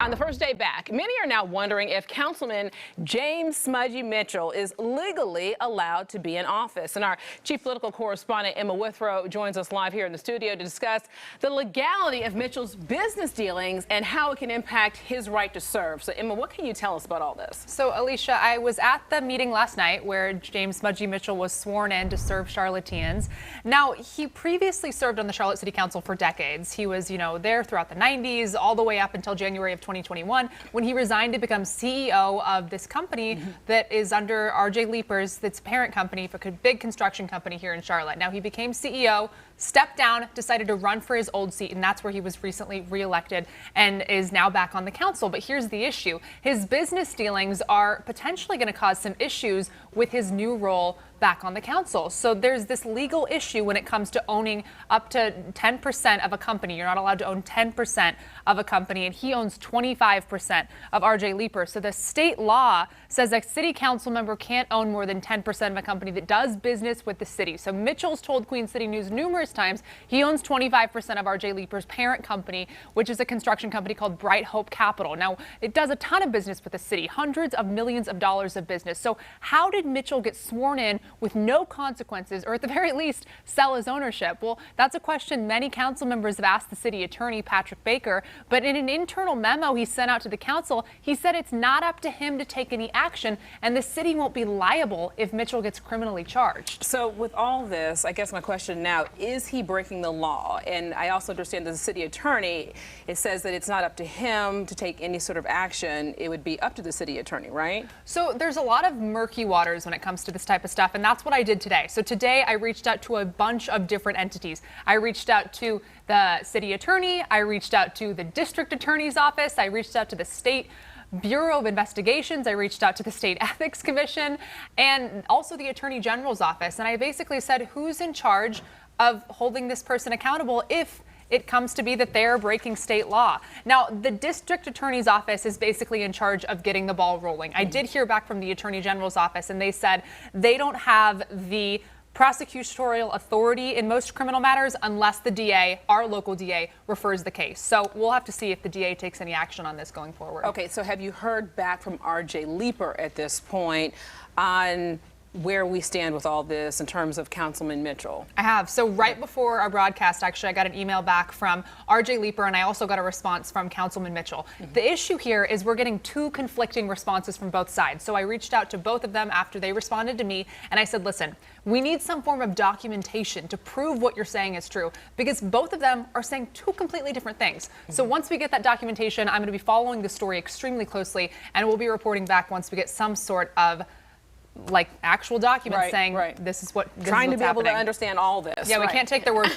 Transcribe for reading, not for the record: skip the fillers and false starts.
On the first day back, many are now wondering if Councilman James Smuggie Mitchell is legally allowed to be in office. And our chief political correspondent, Emma Withrow, joins us live here in the studio to discuss the legality of Mitchell's business dealings and how it can impact his right to serve. So, Emma, what can you tell us about all this? So, Alicia, I was at the meeting last night where James Smuggie Mitchell was sworn in to serve Charlotteans. Now, he previously served on the Charlotte City Council for decades. He was, there throughout the 90s, all the way up until January of 2021, when he resigned to become CEO of this company that is under R.J. Leeper's, that's parent company for a big construction company here in Charlotte. Now, he became CEO, stepped down, decided to run for his old seat, and that's where he was recently reelected and is now back on the council. But here's the issue. His business dealings are potentially going to cause some issues with his new role back on the council. So there's this legal issue when it comes to owning up to 10% of a company. You're not allowed to own 10% of a company, and he owns 25% of R.J. Leeper. So the state law says a city council member can't own more than 10% of a company that does business with the city. So Mitchell's told Queen City News numerous times he owns 25% of R.J. Leeper's parent company, which is a construction company called Bright Hope Capital. Now, it does a ton of business with the city, hundreds of millions of dollars of business. So how did Mitchell get sworn in with no consequences, or at the very least, sell his ownership? Well, that's a question many council members have asked the city attorney, Patrick Baker, but in an internal memo he sent out to the council, he said it's not up to him to take any action, and the city won't be liable if Mitchell gets criminally charged. So with all this, I guess my question now, is he breaking the law? And I also understand that the city attorney, it says that it's not up to him to take any sort of action. It would be up to the city attorney, right? So there's a lot of murky waters when it comes to this type of stuff, and that's what I did today. So today I reached out to a bunch of different entities. I reached out to the city attorney, I reached out to the district attorney's office, I reached out to the state Bureau of Investigations, I reached out to the State Ethics Commission, and also the Attorney General's office. And I basically said, who's in charge of holding this person accountable if it comes to be that they're breaking state law? Now, the district attorney's office is basically in charge of getting the ball rolling. I did hear back from the Attorney General's office, and they said they don't have the prosecutorial authority in most criminal matters unless the DA, our local DA, refers the case. So we'll have to see if the DA takes any action on this going forward. Okay, so have you heard back from R.J. Leeper at this point on where we stand with all this in terms of Councilman Mitchell? I have. So right before our broadcast, actually, I got an email back from R.J. Leeper, and I also got a response from Councilman Mitchell. The issue here is we're getting two conflicting responses from both sides. So I reached out to both of them after they responded to me, and I said, listen, we need some form of documentation to prove what you're saying is true, because both of them are saying two completely different things. So once we get that documentation, I'm going to be following the story extremely closely, and we'll be reporting back once we get some sort of actual documents saying this is what this trying is to be happening. able to understand all this. Yeah, we can't take their word for it.